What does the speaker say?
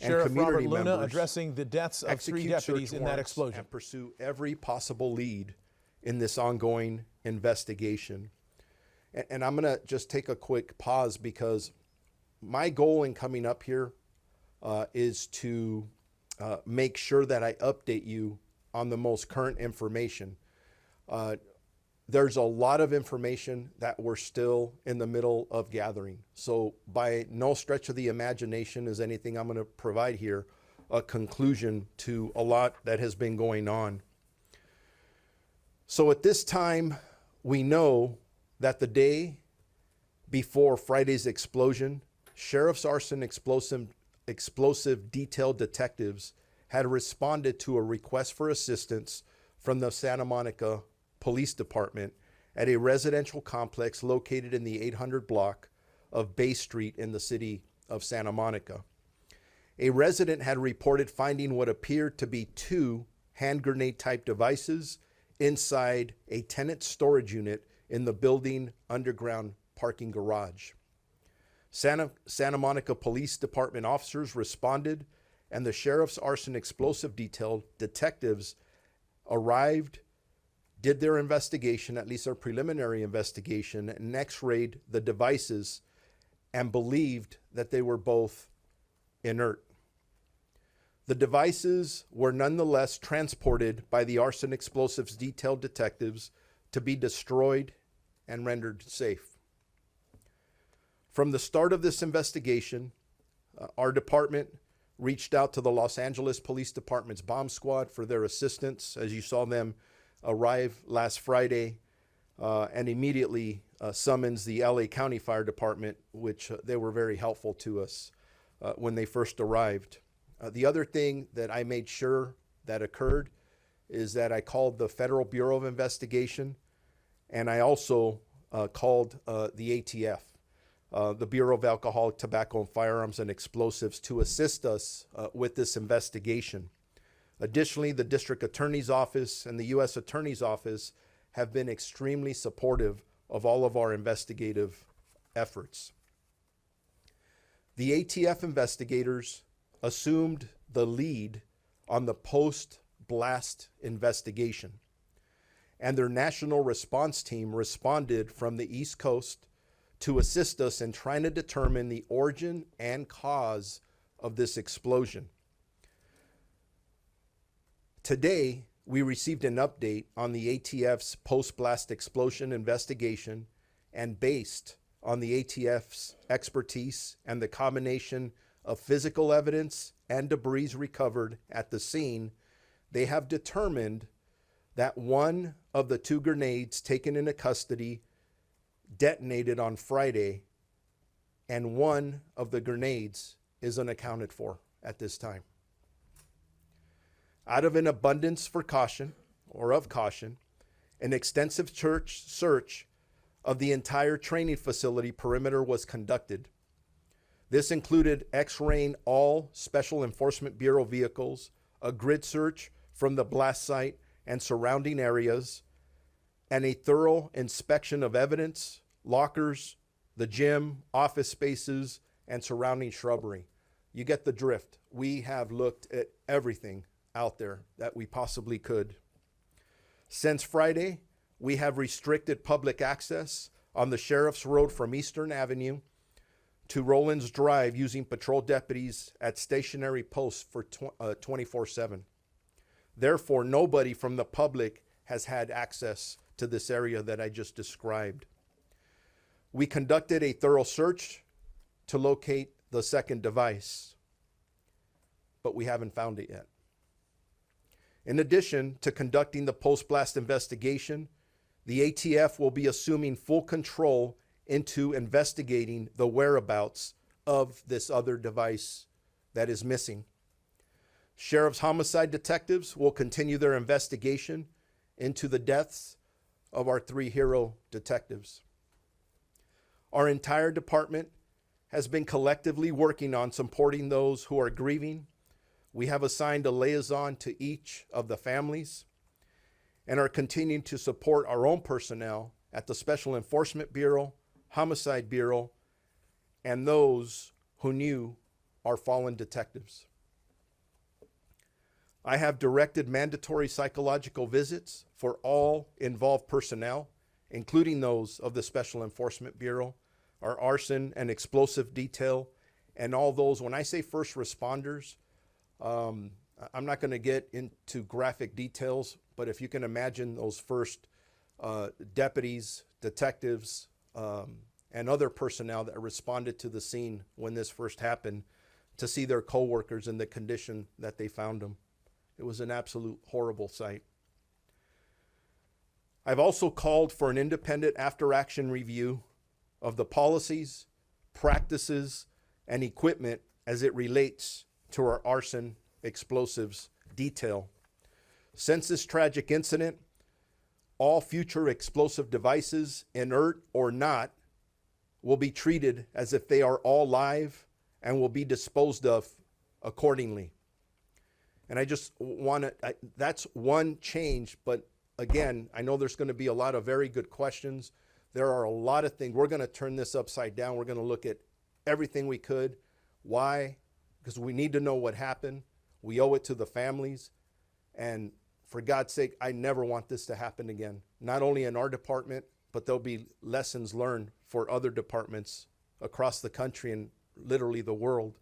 and Sheriff community Robert Luna members addressing the deaths of 3 execute deputies search in that warrants explosion. and pursue every possible lead in this ongoing investigation. And I'm going to just take a quick pause because my goal in coming up here is to make sure that I update you on the most current information. There's a lot of information that we're still in the middle of gathering. So by no stretch of the imagination is anything I'm going to provide here a conclusion to a lot that has been going on. So at this time, we know that the day before Friday's explosion, Sheriff's Arson Explosive Detail detectives had responded to a request for assistance from the Santa Monica Police Department at a residential complex located in the 800 block of Bay Street in the city of Santa Monica. A resident had reported finding what appeared to be 2 hand grenade type devices inside a tenant storage unit in the building underground parking garage. Santa Monica Police Department officers responded, and the Sheriff's Arson Explosive Detail detectives arrived, did their investigation, at least their preliminary investigation, and x-rayed the devices and believed that they were both inert. The devices were nonetheless transported by the Arson Explosives Detail detectives to be destroyed and rendered safe. From the start of this investigation, our department reached out to the Los Angeles Police Department's bomb squad for their assistance, as you saw them arrive last Friday, and immediately summons the LA County Fire Department, which they were very helpful to us when they first arrived. The other thing that I made sure that occurred is that I called the Federal Bureau of Investigation, and I also called the ATF, the Bureau of Alcohol, Tobacco, and Firearms and Explosives, to assist us with this investigation. Additionally, the District Attorney's Office and the U.S. Attorney's Office have been extremely supportive of all of our investigative efforts. The ATF investigators assumed the lead on the post-blast investigation, and their national response team responded from the East Coast to assist us in trying to determine the origin and cause of this explosion. Today, we received an update on the ATF's post-blast explosion investigation, and based on the ATF's expertise and the combination of physical evidence and debris recovered at the scene, they have determined that one of the 2 grenades taken into custody detonated on Friday, and one of the grenades is unaccounted for at this time. Out of an abundance for caution, or of caution, an extensive search of the entire training facility perimeter was conducted. This included x-raying all Special Enforcement Bureau vehicles, a grid search from the blast site and surrounding areas, and a thorough inspection of evidence, lockers, the gym, office spaces, and surrounding shrubbery. You get the drift. We have looked at everything out there that we possibly could. Since Friday, we have restricted public access on the Sheriff's Road from Eastern Avenue to Rollins Drive using patrol deputies at stationary posts for 24/7. Therefore, nobody from the public has had access to this area that I just described. We conducted a thorough search to locate the second device, but we haven't found it yet. In addition to conducting the post-blast investigation, the ATF will be assuming full control into investigating the whereabouts of this other device that is missing. Sheriff's homicide detectives will continue their investigation into the deaths of our 3 hero detectives. Our entire department has been collectively working on supporting those who are grieving. We have assigned a liaison to each of the families and are continuing to support our own personnel at the Special Enforcement Bureau, Homicide Bureau, and those who knew our fallen detectives. I have directed mandatory psychological visits for all involved personnel, including those of the Special Enforcement Bureau, our arson and explosive detail, and all those. When I say first responders, I'm not going to get into graphic details, but if you can imagine those first deputies, detectives, and other personnel that responded to the scene when this first happened, to see their coworkers in the condition that they found them. It was an absolute horrible sight. I've also called for an independent after-action review of the policies, practices, and equipment as it relates to our arson explosives detail. Since this tragic incident, all future explosive devices, inert or not, will be treated as if they are all live and will be disposed of accordingly. And I just want to, that's one change, but again, I know there's going to be a lot of very good questions. There are a lot of things. We're going to turn this upside down. We're going to look at everything we could. Why? Because we need to know what happened. We owe it to the families. And for God's sake, I never want this to happen again. Not only in our department, but there'll be lessons learned for other departments across the country and literally the world.